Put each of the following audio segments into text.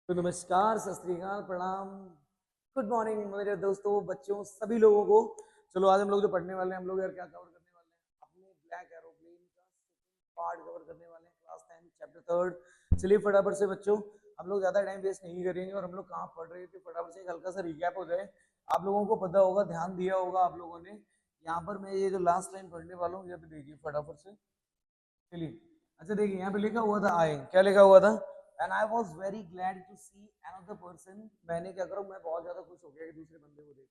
तो नमस्कार, सत श्री अकाल, प्रणाम, गुड मॉर्निंग मेरे दोस्तों, बच्चों, सभी लोगों को। चलो आज हम लोग जो पढ़ने वाले हैं, हम लोग यार क्या कवर करने वाले हैं, अपने ब्लैक एरोप्लेन का सेकंड पार्ट कवर करने वाले हैं, क्लास 10 चैप्टर 3। चलिए फटाफट से बच्चों, हम लोग ज्यादा टाइम वेस्ट नहीं करेंगे और हम लोग कहाँ पढ़ रहे थे फटाफट से एक हल्का सा रिकैप हो जाए। आप लोगों को पता होगा, ध्यान दिया होगा आप लोगों ने, यहाँ पर मैं ये जो लास्ट लाइन पढ़ने वाला हूँ, ये पे देखिए फटाफट से। चलिए, अच्छा देखिए यहाँ पे लिखा हुआ था आई, क्या लिखा हुआ था, and I was very glad to see another person. मैंने क्या करूँ, मैं बहुत ज्यादा खुश हो गया कि दूसरे बंदे को देख,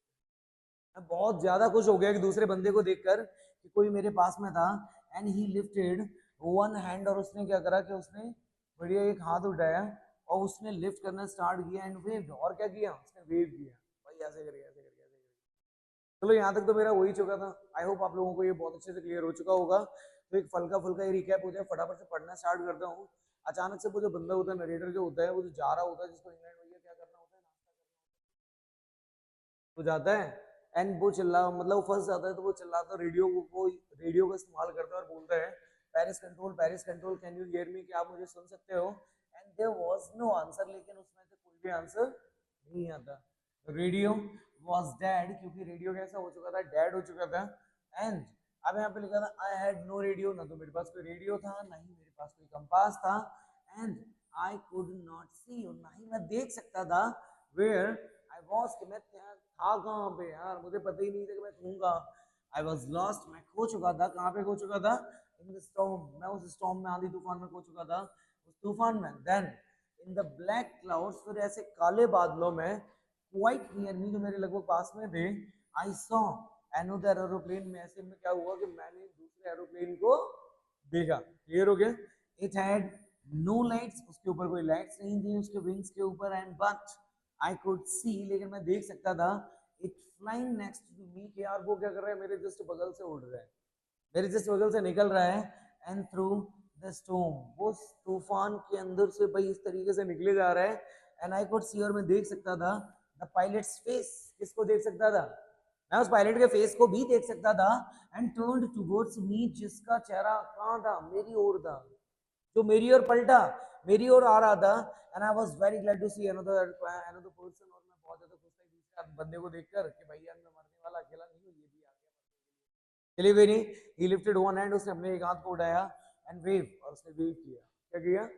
मैं बहुत ज्यादा खुश हो गया कि दूसरे बंदे को देखकर कि कोई मेरे पास में था। And he lifted one hand, और उसने क्या करा कि उसने बढ़िया एक हाथ उठाया और उसने लिफ्ट करना स्टार्ट किया एंड वेव्ड, और क्या किया उसने, वेव किया भाई, ऐसे करके ऐसे करके ऐसे करके। चलो यहाँ तक तो मेरा वही चुका था। आई होप आप लोगों को ये बहुत अच्छे से क्लियर हो चुका होगा। तो एक फुल्का फुल्का ये रिकैप हो जाए, फटाफट से पढ़ना स्टार्ट करता हूँ। अचानक से वो जो बंदा होता है, नरेटर जो होता है, वो जो जा रहा होता है, जिसको इंग्लैंड में क्या करना होता है, वो जाता है एंड वो चिल्ला, मतलब वो फंस जाता है, तो वो चिल्लाता है, रेडियो का इस्तेमाल करता है और बोलता है, Paris control, can you hear me, क्या आप मुझे सुन सकते हो। And there was no answer, लेकिन उसमें से कोई भी आंसर नहीं आता। रेडियो वाज डेड, क्योंकि रेडियो कैसा हो चुका था, डेड हो चुका था। एंड अब यहाँ पे लिखा था आई हैड नो रेडियो, ना तो मेरे पास कोई रेडियो था, ना ही मेरे पास कोई कंपास था। एंड आई कुड नॉट सी, और ना ही मैं देख सकता था वेयर आई वॉज, कि मैं था कहाँ पे यार, मुझे पता ही नहीं था कि मैं हूँ कहाँ। आई वॉज लॉस्ट, मैं खो चुका था, कहाँ पे खो चुका था, इन द स्टॉर्म, मैं उस स्टॉर्म में, आंधी तूफान में खो चुका था, उस तूफान में। Then in the black clouds, फिर ऐसे काले बादलों में, क्वाइट नियर मी, जो मेरे लगभग पास में थे, आई सॉ अनदर एरोप्लेन, में ऐसे में क्या हुआ कि मैंने दूसरे एरोप्लेन को देखा। क्लियर हो गया। इट हैड नो लाइट्स, उसके ऊपर कोई लाइट्स नहीं थी, उसके विंग्स के ऊपर, and but I could see, लेकिन मैं देख सकता था, it flying next to me, कि यार वो क्या कर रहा है, मेरे जस्ट बगल से उड़ रहा है, मेरे जस्ट बगल से निकल रहा है। एंड थ्रू द स्टॉर्म, वो तूफान के अंदर से भाई इस तरीके से निकले जा रहा है। एंड आई कुड सी, और मैं देख सकता था, द पायलट्स फेस, किसको देख सकता था, मैं उस पायलट के फेस को भी देख सकता था। एंड टर्न्ड टुवर्ड्स मी, जिसका चेहरा कहाँ था, मेरी ओर था, जो मेरी ओर पलटा, मेरी ओर आ रहा था। And I was very glad to see another person, और मैं बहुत ज्यादा खुश था दूसरे बंदे को देखकर कि भाई यार मैं मरने वाला अकेला नहीं हूँ, ये भी आ गया। चलिए वेरी, ही लिफ्टेड वन हैंड, उसने अपने एक हाथ को उठाया एंड वेव, और उसने वेव किया, क्या किया,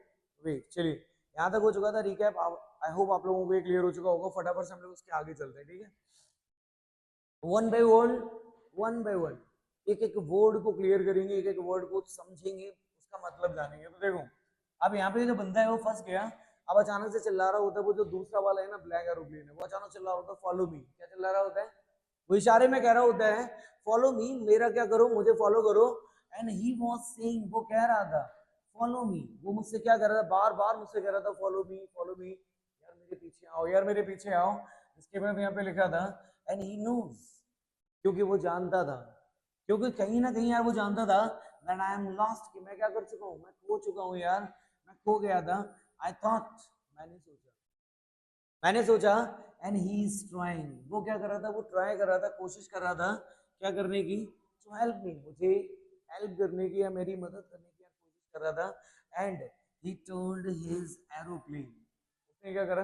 वेव। चलिए यहाँ तक हो चुका था रिकैप। आई होप आप लोगों को ये क्लियर हो चुका होगा। फटाफट से हम लोग उसके आगे चलते हैं, ठीक है, one by one, one by one, एक एक वर्ड को क्लियर करेंगे, एक एक वर्ड को समझेंगे, उसका मतलब जानेंगे। तो देखो, अब यहाँ पे जो बंदा है वो फंस गया। अब अचानक से चिल्ला रहा होता है, वो जो दूसरा वाला है ना, ब्लैक एरोप्लेन है, वो अचानक चिल्ला रहा होता है, फॉलो मी, क्या चिल्ला रहा होता है, वो इशारे में कह रहा होता है, फॉलो मी, मेरा क्या करो, मुझे फॉलो करो। एंड ही वाज सेइंग, वो कह रहा था, फॉलो मी, वो मुझसे क्या कर रहा था, बार बार मुझसे कह रहा था, फॉलो मी, यार मेरे पीछे आओ, यार मेरे पीछे आओ। इसके बाद यहाँ पे लिखा था, एंड ही नोज, क्योंकि वो जानता था, क्योंकि कहीं ना कहीं यार वो जानता था that I am lost, कि मैं क्या कर चुका हूँ, मैं खो चुका हूँ यार, मैं खो गया था। I thought, मैंने सोचा, मैंने सोचा, एंड ही इज ट्राइंग, वो क्या कर रहा था, वो ट्राई कर रहा था, कोशिश कर रहा था, क्या करने की, टू हेल्प मी, मुझे हेल्प करने की या मेरी मदद करने की यार कोशिश कर रहा था। And he turned his aeroplane, उसने क्या करा,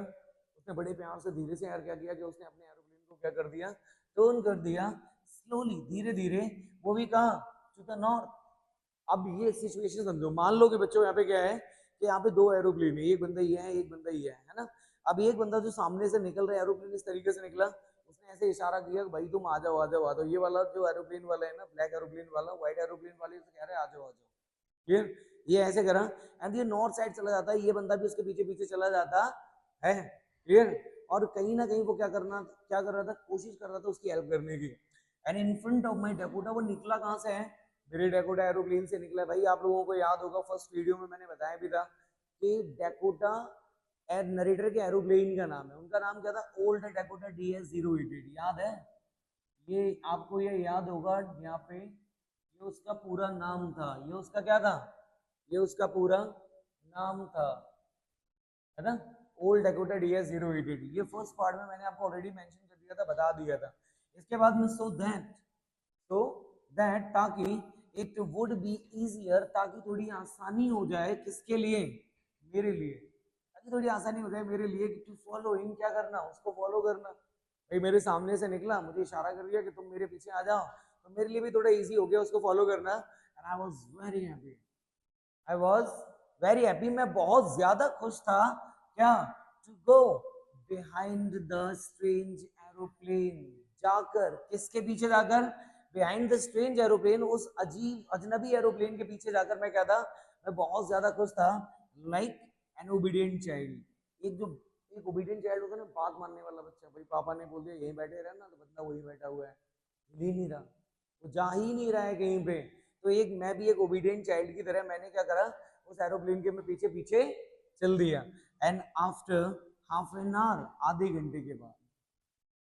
उसने बड़े प्यार से धीरे से यार क्या किया कि उसने अपने एरोप्लेन को क्या कर दिया, टर्न कर दिया, स्लोली, धीरे धीरे, वो भी कहा, टू द नॉर्थ। अब ये सिचुएशन समझो, मान लो कि बच्चों यहाँ पे क्या है कि यहाँ पे दो एरोप्लेन है, एक बंदा ये है, एक बंदा ये है ना। अब एक बंदा जो सामने से निकल रहा है, एरोप्लेन इस तरीके से निकला, उसने ऐसे इशारा किया कि भाई तुम आ जाओ आ जाओ आ जाओ, ये वाला जो एरोप्लेन वाला है ना, ब्लैक एरोप्लेन वाला, व्हाइट एरोप्लेन वाले से कह रहे हैं आ जाओ आ जाओ। क्लियर, ये ऐसे करा, एंड ये नॉर्थ साइड चला जाता है, ये बंदा भी उसके पीछे पीछे चला जाता है। क्लियर, और कहीं ना कहीं वो क्या कर रहा था, कोशिश कर रहा था उसकी हेल्प करने की। And in front of my Dakota, वो निकला कहाँ से है, मेरे डेकोटा एरोप्लेन से निकला है। भाई आप लोगों को याद होगा, फर्स्ट वीडियो में मैंने बताया भी था कि डेकोटा एयर नरेटर के एरोप्लेन का नाम है, उनका नाम क्या था, ओल्ड डेकोटा DS-088, याद है, ये आपको ये याद होगा यहाँ पे, ये उसका पूरा नाम था, ये उसका क्या था, ये उसका पूरा नाम था, है ना, ओल्ड डेकोटा DS-088। ये फर्स्ट पार्ट में मैंने आपको ऑलरेडी मेंशन कर दिया था, बता दिया था। इसके बाद में सो दैट, ताकि इट वुड बी इजियर, ताकि थोड़ी आसानी हो जाए, किसके लिए, मेरे लिए। अभी थोड़ी आसानी हो गई मेरे लिए कि टू फॉलो हिम, क्या करना, उसको फॉलो करना। भाई मेरे सामने से निकला, मुझे इशारा कर दिया कि तुम मेरे पीछे आ जाओ, तो मेरे लिए भी थोड़ा इजी हो गया उसको फॉलो करना। And I was very happy, I was very happy, मैं बहुत ज्यादा खुश था। क्या? To go behind the strange aeroplane, जाकर, किसके पीछे जाकर? बिहाइंड द स्ट्रेंज एरोप्लेन, उस अजीब अजनबी एरोप्लेन के पीछे जाकर मैं क्या था? मैं बहुत ज्यादा खुश था। लाइक एन ओबीडियंट चाइल्ड, एक ओबीडियंट चाइल्ड होता है ना, बात मानने वाला बच्चा। भाई पापा ने बोल दिया यहीं बैठे रहना, तो बंदा वहीं बैठा हुआ है, हिल ही नहीं रहा, वो जा ही नहीं रहा है कहीं पे। तो एक मैं भी एक ओबीडियंट चाइल्ड की तरह मैंने क्या करा, उस एरोप्लेन के मैं पीछे पीछे चल दिया। And after half an hour, आधे घंटे के बाद,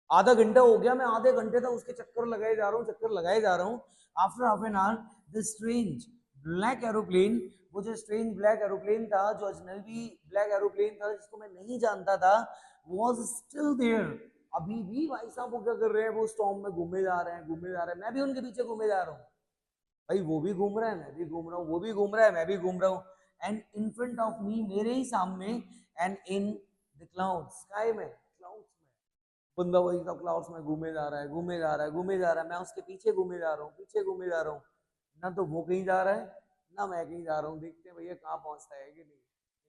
आधा घंटा हो गया, मैं आधे घंटे तक उसके चक्कर लगाए जा रहा हूँ, चक्कर लगाए जा रहा हूँ। After half an hour the strange black aeroplane, वो जो स्ट्रेंज ब्लैक एरोप्लेन था, जो अजनबी ब्लैक एरोप्लेन था जिसको मैं नहीं जानता था, वाज स्टिल देयर। अभी भी भाई साहब वो क्या कर रहे हैं, वो स्टॉर्म में घूमे जा रहे हैं, घूमे जा रहे हैं, मैं भी उनके पीछे घूमे जा रहा हूँ। भाई वो भी घूम रहा है, मैं भी घूम रहा हूँ, वो भी घूम रहा है, मैं भी घूम रहा हूँ। And in front of me, मेरे ही सामने, and in the cloud, sky में, क्लाउड्स में, बंदा वही सब क्लाउड्स में घूमे जा रहा है, घूमे जा रहा है, घूमे जा रहा है, मैं उसके पीछे घूमे जा रहा हूँ, पीछे घूमे जा रहा हूँ। ना तो वो कहीं जा रहा है, ना मैं कहीं जा रहा हूँ। देखते हैं भैया कहाँ पहुंचता है कि नहीं,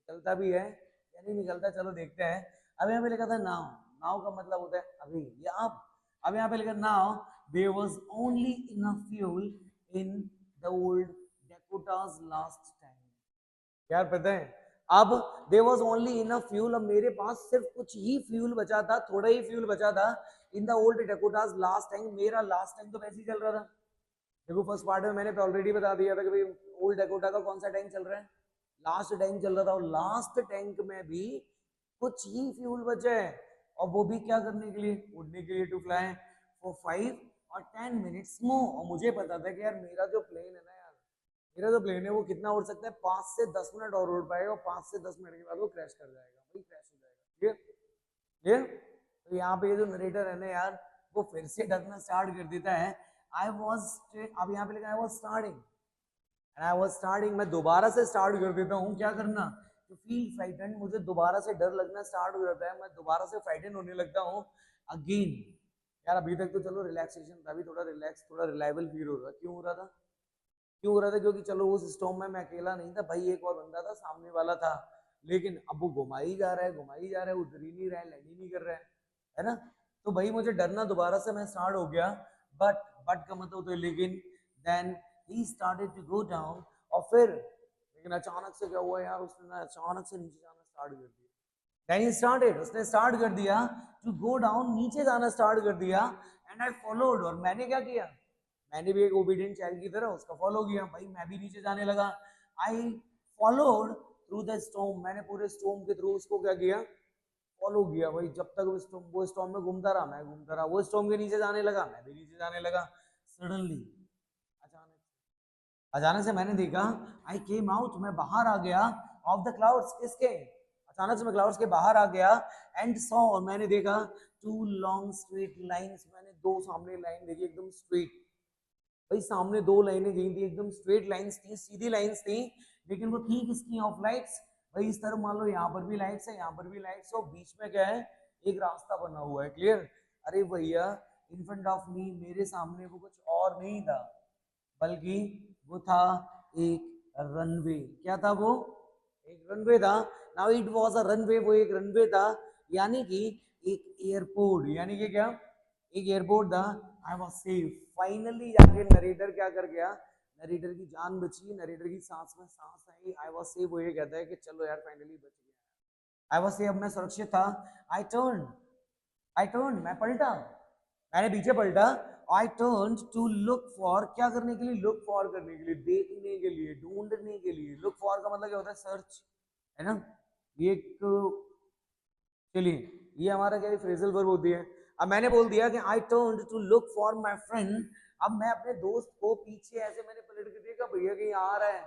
निकलता भी है या नहीं निकलता, चलो देखते हैं। अब यहाँ पे लिखा था नाव, नाव का मतलब होता है अभी या अब यहाँ पे लिखा now, there was only enough fuel in the old Dakotas last time. यार पता है, अब there was only enough fuel, अब मेरे पास सिर्फ कुछ ही फ्यूल बचा था, थोड़ा ही फ्यूल बचा था। In the old Dakotas last time, मेरा लास्ट टाइम तो वैसे ही चल रहा था। देखो फर्स्ट पार्ट में मैंने ऑलरेडी बता दिया था कि भाई ओल्ड डेकोटा का कौन सा टैंक चल रहा है, लास्ट टैंक चल रहा था, और लास्ट टैंक में भी कुछ ही फ्यूल बचा है, और वो भी क्या करने के लिए, उड़ने के लिए, टू फ्लाई फॉर 5 और 10 मिनट्स मोर। और मुझे पता था कि यार मेरा जो प्लेन है ना यार, मेरा जो प्लेन है वो कितना उड़ सकता है, 5 से 10 मिनट और उड़ पाएगा, और 5 से 10 मिनट के बाद वो क्रैश कर जाएगा, भाई क्रैश हो जाएगा। क्लियर? तो यहाँ पे ये जो नरेटर है ना यार, वो फिर से डरना स्टार्ट कर देता है। आई वॉज, अब यहाँ पे लिखा I was starting, and I was starting, मैं दोबारा से स्टार्ट कर देता हूँ, क्या करना, तो फील फ्राइटेंड, मुझे दोबारा से डर लगना स्टार्ट हो जाता है, मैं दोबारा से फ्राइटेंड होने लगता हूँ अगेन। यार अभी तक तो चलो रिलैक्सेशन था, अभी थोड़ा रिलैक्स, थोड़ा रिलायबल फील हो रहा है। क्यों हो रहा था? क्यों हो रहा था? क्योंकि चलो उस स्टॉर्म में मैं अकेला नहीं था भाई, एक और बंदा था, सामने वाला था। लेकिन अब वो घुमा ही जा रहा है, घुमा ही जा रहा है, उतर ही नहीं रहा है, लैंड ही नहीं कर रहा है ना? तो भाई मुझे डरना दोबारा से मैं स्टार्ट हो गया। बट का मतलब तो लेकिन, then he started to go down, और फिर लेकिन अचानक से क्या हुआ यार, उसने ना अचानक से नीचे जाना स्टार्ट कर दिया। देन ही स्टार्टेड, उसने स्टार्ट कर दिया टू गो डाउन, नीचे जाना स्टार्ट कर दिया। एंड आई फॉलोड, और मैंने क्या किया, मैंने भी एक ओबीडियंट चाइल्ड की तरह उसका फॉलो किया, भाई मैं भी नीचे जाने लगा। I followed through the storm, मैंने पूरे स्टॉर्म के थ्रू उसको क्या किया, फॉलो किया भाई, जब तक वो स्टॉर्म में घूमता रहा, मैं घूमता रहा, वो स्टॉर्म के नीचे जाने लगा, मैं भी नीचे जाने लगा। सडनली, अचानक से मैंने देखा, आई केम आउट, मैं बाहर आ गया, ऑफ द क्लाउड्स, किसके, अचानक से मैं क्लाउड्स के बाहर आ गया। एंड सॉ, और मैंने देखा, टू लॉन्ग स्ट्रेट लाइंस, मैंने दो सामने लाइन देखी एकदम स्ट्रेट। भाई सामने दो लाइनें गई थी, एकदम स्ट्रेट लाइंस थी, सीधी लाइंस थी, लेकिन वो थी किसकी, ऑफ लाइट्स। भाई इस तरह मान लो यहाँ पर भी लाइट्स है, यहाँ पर भी लाइट्स है, और बीच में क्या है, एक रास्ता बना हुआ है। क्लियर? अरे भैया, इन फ्रंट ऑफ मी, मेरे सामने वो कुछ और नहीं था, बल्कि वो था एक रनवे। क्या था वो? एक रनवे था। Now it was a runway, वो एक रनवे था, यानी कि एक एयरपोर्ट, यानी कि क्या, एक एयरपोर्ट था। आई वाज सेफ, फाइनली जाके नरेटर क्या कर गया, नरेटर की जान बची, नरेटर की सांस में सांस आई, आई वाज सेफ, वो ये कहता है कि चलो यार फाइनली बच गया, आई वाज सेफ, मैं सुरक्षित था। आई टर्न, मैं पलटा, मैंने पीछे पलटा। I turn to look for, क्या करने के लिए, लुक फॉर करने के लिए, देखने के लिए, ढूंढने के लिए। लुक फॉर का मतलब क्या होता है, सर्च, है ना? ये एक, चलिए ये हमारा क्या फ्रेजल वर्ब होती है। अब मैंने बोल दिया कि I turn to look for my friend, अब मैं अपने दोस्त को पीछे ऐसे मैंने पलट के देखा, भैया कहीं आ रहा है,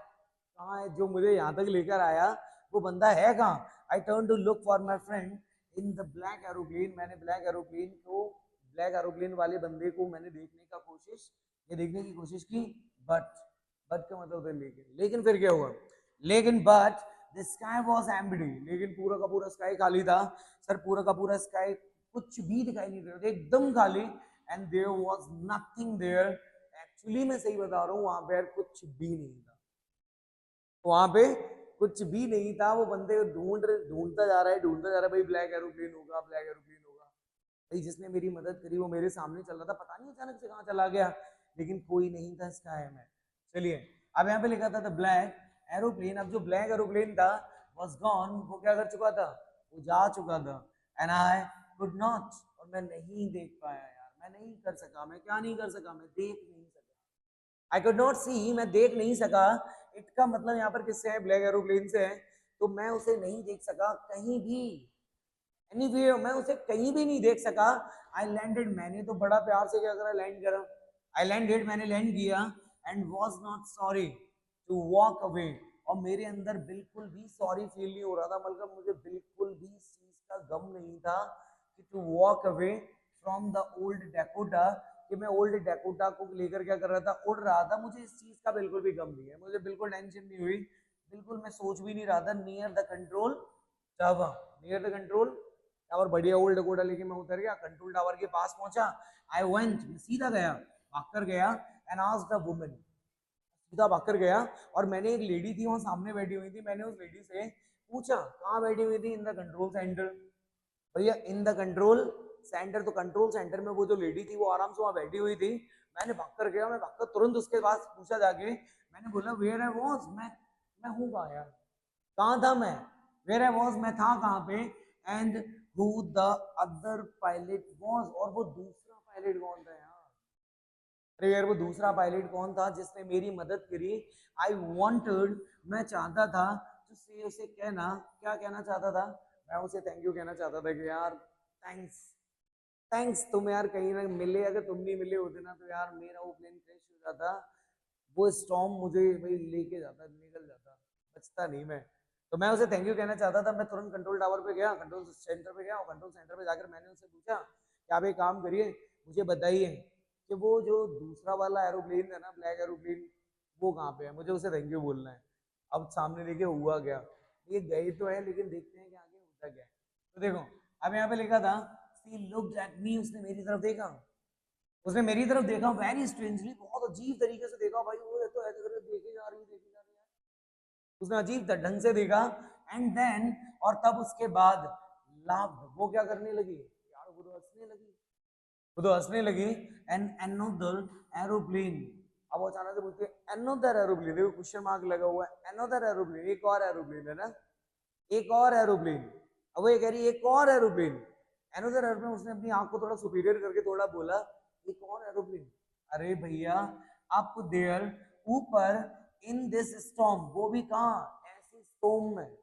कहाँ है जो मुझे यहाँ तक लेकर आया, वो बंदा है कहाँ। I turn to look for my friend in the black aeroplane, मैंने ब्लैक एरोप्लेन को, ब्लैक एरोप्लेन वाले बंदे को मैंने देखने का कोशिश, ये देखने की कोशिश की, बट का मतलब होता है लेकिन, लेकिन फिर क्या हुआ, लेकिन but the sky was empty, लेकिन पूरा का पूरा स्काई खाली था सर, पूरा का पूरा स्काई कुछ भी दिखाई नहीं दे रहा था, एकदम खाली। And there was nothing there, actually मैं सही बता रहा हूँ, वहां पे कुछ भी नहीं था, वहां पे कुछ भी नहीं था। वो बंदे ढूंढता जा रहा है, ढूंढता जा रहा है, भाई ब्लैक एरोप्लेन होगा, ब्लैक एरोप्लेन होगा। भाई जिसने मेरी मदद करी वो मेरे सामने चल रहा था, पता नहीं अचानक से कहाँ चला गया, लेकिन कोई नहीं था स्काई में। चलिए अब यहाँ पे लिखा था ब्लैक एरोप्लेन, अब जो ब्लैक एरोप्लेन था वाज गॉन, वो क्या कर चुका था, वो जा चुका था। एंड आई कुड नॉट, और मैं नहीं देख पाया यार, मैं नहीं कर सका, मैं क्या नहीं कर सका, मैं देख नहीं सका, आई कुड नॉट सी, मैं देख नहीं सका। इट का मतलब यहाँ पर किससे है, ब्लैक एरोप्लेन से है, तो मैं उसे नहीं देख सका कहीं भी, एनीवेयर मैं उसे कहीं भी नहीं देख सका। आई लैंडेड, मैंने तो बड़ा प्यार से क्या करा, लैंड करा, आई लैंडेड, मैंने लैंड किया। And was not sorry to walk away, और मेरे अंदर बिल्कुल भी सॉरी फील नहीं हो रहा था, मतलब मुझे बिल्कुल भी इस चीज का गम नहीं था कि to walk away from the old Dakota, कि मैं ओल्ड डेकोटा को लेकर क्या कर रहा था, उड़ रहा था। मुझे इस चीज का बिल्कुल भी गम नहीं है, मुझे बिल्कुल टेंशन नहीं हुई, बिल्कुल मैं सोच भी नहीं रहा था। Near the control tower, near the control tower, बढ़िया ओल्ड डेकोटा लेके मैं उतर गया, कंट्रोल टावर के पास पहुंचा। आई वेंट, मैं सीधा गया, भागकर गया। एंड आस्क्ड द वुमन, सीधा भागकर गया, और मैंने एक लेडी थी वहां सामने बैठी हुई थी, मैंने उस लेडी से पूछा कहाँ बैठी हुई थी, इन द कंट्रोल सेंटर। भैया इन द कंट्रोल सेंटर, तो कंट्रोल सेंटर में वो जो लेडी थी वो आराम से वहां बैठी हुई थी। मैंने भागकर गया, मैं भागकर तुरंत उसके पास पूछा जाके, मैंने बोला वेयर आई वाज, मैं हूँ कहाँ यार, कहाँ था मैं, वेयर आई वाज, मैं था कहाँ पे। And who the other pilot was, और वो दूसरा पायलट कौन था यार, अरे यार वो दूसरा पायलट कौन था जिसने मेरी मदद करी। आई वॉन्टेड, मैं चाहता था टू से, उसे कहना, क्या कहना चाहता था, मैं उसे थैंक यू कहना चाहता था कि यार थैंक्स, थैंक्स तुम यार कहीं ना मिले, अगर तुम नहीं मिले होते ना तो यार मेरा वो प्लेन क्रैश हो जाता, वो स्टॉर्म मुझे भाई लेके जाता, निकल जाता, बचता नहीं मैं। तो मैं उसे थैंक यू कहना चाहता था। मैं तुरंत कंट्रोल टावर पे गया, कंट्रोल सेंटर पे गया, और कंट्रोल सेंटर पे जाकर मैंने उनसे पूछा कि आप एक काम करिए, मुझे बताइए कि वो जो दूसरा वाला एरोप्लेन है ना, ब्लैक एरोप्लेन, वो कहाँ पे है, मुझे उसे थैंक यू बोलना है। अब सामने देखिए हुआ गया, ये गए तो है, लेकिन देखते हैं कि आगे होता क्या है। तो देखो अब यहाँ पे लिखा था सी लुक्ड एट मी, उसने मेरी तरफ देखा, उसने मेरी तरफ देखा वेरी स्ट्रेंजली, बहुत अजीब तरीके से देखा भाई, वो तो ऐसे करके देखे जा रही है, देखे जा रही है, उसने अजीब ढंग से देखा। एंड देन, और तब उसके बाद लाभ, वो क्या करने लगी यार, वो तो हंसने लगी, वो तो हंसने लगी। एंड अनदर एरोप्लेन, अब वो अचानक से बोलते हैं अनदर एरोप्लेन, देखो क्वेश्चन मार्क लगा हुआ है, अनदर एरोप्लेन, एक और एरोप्लेन है ना, एक और एरोप्लेन। अब वो ये कह रही है एक और एरोप्लेन, अनदर एरोप्लेन, उसने अपनी आंख को थोड़ा सुपीरियर करके थोड़ा बोला एक और एरोप्लेन। अरे भैया अप देयर, ऊपर, इन दिस स्टॉर्म, वो भी कहाँ, ऐसी स्टॉर्म में,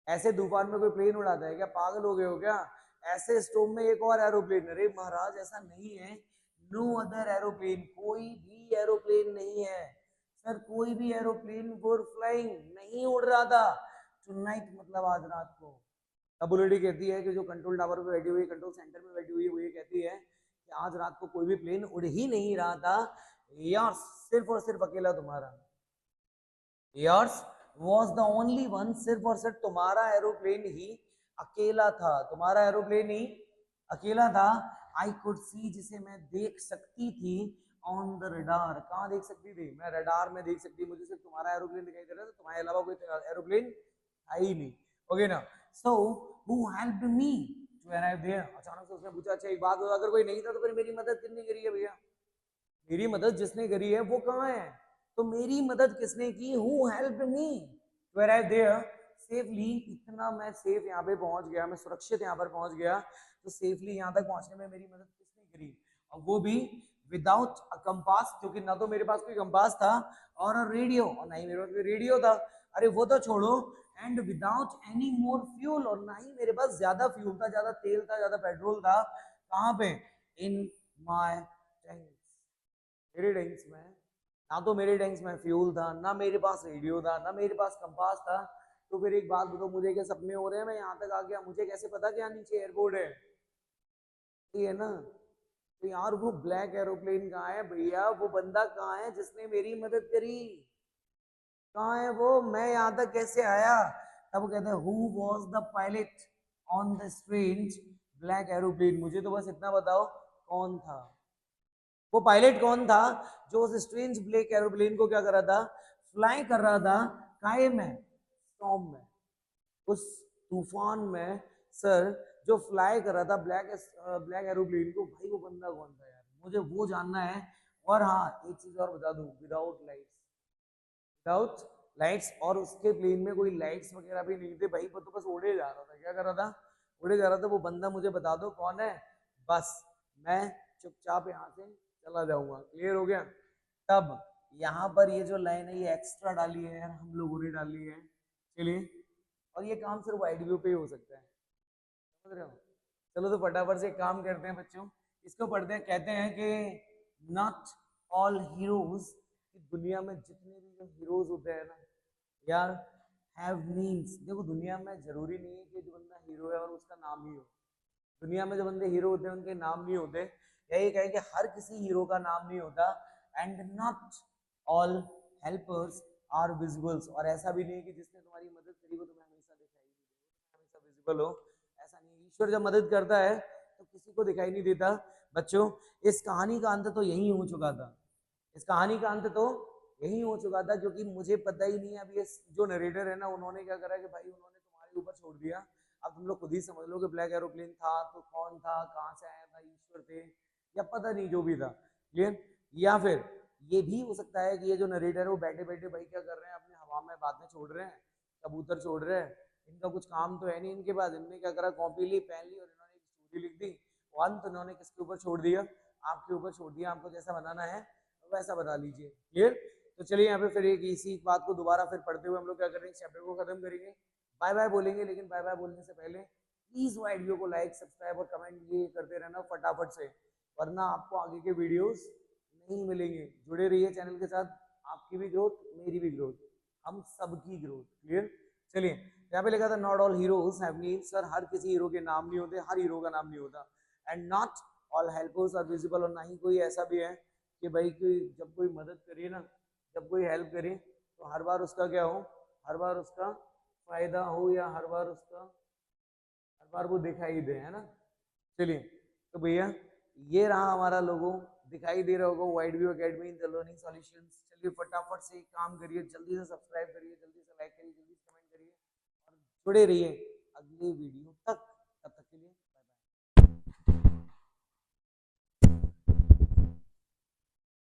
ऐसे तूफान में कोई प्लेन उड़ाता है क्या, पागल हो गए हो क्या, ऐसे स्टॉर्म में एक और एरोप्लेन, अरे महाराज ऐसा नहीं है, नो अदर एरोप्लेन, कोई भी एरोप्लेन नहीं है सर, कोई भी एरोप्लेन वर फ्लाइंग, नहीं उड़ रहा था टुनाइट, मतलब आज रात को। तब वो लेडी कहती है कि जो कंट्रोल टावर पे बैठी हुई, कंट्रोल सेंटर में बैठी हुई है, वो ये कहती है कि आज रात को कोई भी प्लेन उड़ ही नहीं रहा था यार, सिर्फ और सिर्फ अकेला तुम्हारा, yours was the only one, सिर्फ और सिर्फ तुम्हारा एरोप्लेन ही अकेला था, तुम्हारा एरोप्लेन ही अकेला था। आई कुड सी, जिसे मैं देख सकती थी, ऑन द रडार, कहाँ देख सकती थी, मैं रडार में देख सकती, मुझे सिर्फ तुम्हारा एरोप्लेन दिखाई दे रहा था, तुम्हारे अलावा कोई एरोप्लेन है ही नहीं। ओके ना, so who helped me to arrive there, अचानक से उसने पूछा अच्छा एक बात, अगर कोई नहीं था तो फिर मेरी मदद किसने करी है भैया, मेरी मदद जिसने करी है वो कहाँ है, तो मेरी मदद किसने की, who helped me to arrive there safely, इतना मैं सेफ यहाँ पे पहुंच गया, मैं सुरक्षित यहाँ पर पहुंच गया, तो सेफली यहाँ तक पहुंचने में मेरी मदद किसने करी, और वो भी विदाउट अ कंपास, क्योंकि ना तो मेरे पास कोई कंपास था और रेडियो, और ना ही मेरे पास कोई रेडियो था, अरे वो तो छोड़ो, and without any more fuel, और ना ही मेरे पास ज्यादा फ्यूल था, ज्यादा तेल था, ज्यादा पेट्रोल था, कहाँ पे, इन माय टैंक, मेरे टैंक्स में, ना तो मेरे टैंक्स में फ्यूल था, ना मेरे पास रेडियो था, ना मेरे पास कंपास था। तो फिर एक बात बताओ, मुझे क्या सपने हो रहे हैं, मैं यहाँ तक आ गया, मुझे कैसे पता कि यहाँ नीचे एयरपोर्ट है, ये है ना। तो यार वो ब्लैक एरोप्लेन कहाँ है भैया, वो बंदा कहाँ है जिसने मेरी मदद करी, कहाँ है वो, मैं यहाँ तक कैसे आया। तब वो कहते हैं who was the pilot on the strange black aeroplane, मुझे तो बस इतना बताओ कौन था वो पायलट, कौन था जो उस स्ट्रेंज ब्लैक एरोप्लेन को क्या कर रहा था, फ्लाई कर रहा था, काहे में, स्टॉर्म में, उस तूफान में सर, जो फ्लाई कर रहा था ब्लैक एरोप्लेन को, भाई वो बंदा कौन था यार, मुझे वो जानना है। और हाँ एक चीज और बता दूं, विदाउट लाइट्स, और उसके प्लेन में कोई लाइट्स वगैरह भी नहीं थे भाई, वो तो बस उड़े जा रहा था, क्या कर रहा था, उड़े जा रहा था। वो बंदा मुझे बता दो कौन है, बस मैं चुपचाप यहाँ से चला जाऊंगा, क्लियर हो गया। तब यहाँ पर ये जो लाइन है ये एक्स्ट्रा डाली है यार, हम लोगों ने डाली है, चलिए। और ये काम सिर्फ वाइड व्यू पे ही हो सकता है, समझ रहे हो। चलो तो फटाफट से एक काम करते हैं बच्चों, इसको पढ़ते हैं। कहते हैं कि नॉट ऑल हीरोज, दुनिया में जितने भी जो हीरोज होते हैं ना यार, हैव मीन्स। देखो दुनिया में जरूरी नहीं है कि जो बंदा हीरो है और उसका नाम ही हो, दुनिया में जो बंदे हीरो होते हैं उनके नाम नहीं होते, यही कहें कि हर किसी हीरो का नाम नहीं होता। And not all helpers are visibles, और ऐसा भी नहीं है कि जिसने तुम्हारी मदद करी वो तुम्हें हमेशा दिखाई नहीं दे, हमेशा विजिबल हो, ऐसा नहीं है। ईश्वर जब मदद करता है तो किसी को दिखाई नहीं देता। बच्चों इस कहानी का अंत तो यही हो चुका था, इस कहानी का अंत तो यही हो चुका था, क्योंकि मुझे पता ही नहीं है। अब ये जो नरेटर है ना, उन्होंने क्या करा कि भाई उन्होंने तुम्हारे ऊपर छोड़ दिया, अब तुम लोग खुद ही समझ लो कि ब्लैक एरोप्लेन था तो कौन था, कहाँ से आया था, ईश्वर थे या पता नहीं, जो भी था, क्लियर। या फिर ये भी हो सकता है कि ये जो नरेटर है वो बैठे बैठे भाई क्या कर रहे हैं, अपने हवा में बातें छोड़ रहे हैं, कबूतर छोड़ रहे हैं, इनका कुछ काम तो है नहीं इनके पास, इनने क्या करा, कॉपी ली, पेन ली और इन्होंने एक स्टोरी लिख दी, अंत इन्होंने किसके ऊपर छोड़ दिया, आपके ऊपर छोड़ दिया। आपको जैसा बनाना है वैसा बना लीजिए, क्लियर। तो चलिए यहाँ पे फिर एक इसी बात को दोबारा फिर पढ़ते हुए हम लोग क्या करेंगे, चैप्टर को खत्म करेंगे, बाय बाय बोलेंगे। लेकिन बाय बाय बोलने से पहले प्लीज वो वीडियो को लाइक सब्सक्राइब और कमेंट ये करते रहना फटाफट से, वरना आपको आगे के वीडियोस नहीं मिलेंगे। जुड़े रहिए चैनल के साथ, आपकी भी ग्रोथ मेरी भी ग्रोथ, हम सबकी ग्रोथ, क्लियर। चलिए यहाँ पे लिखा था not all heroes have names, sir हर किसी हीरो के नाम नहीं होते, हर हीरो का नाम नहीं होता। And not all helpers are visible, और ना ही कोई ऐसा भी है कि भाई कोई जब कोई मदद करे ना, जब कोई हेल्प करे तो हर बार उसका क्या हो, हर बार उसका फायदा हो, या हर बार उसका, हर बार वो दिखाई दे, है ना। चलिए तो भैया ये रहा हमारा लोगो, दिखाई दे रहा होगा wide view academy in the learning solutions. चलिए फटाफट से एक काम करिए, जल्दी से सब्सक्राइब करिए, जल्दी से लाइक करिए, जल्दी से कमेंट करिए और जुड़े रहिए अगले वीडियो तक। तब तक के लिए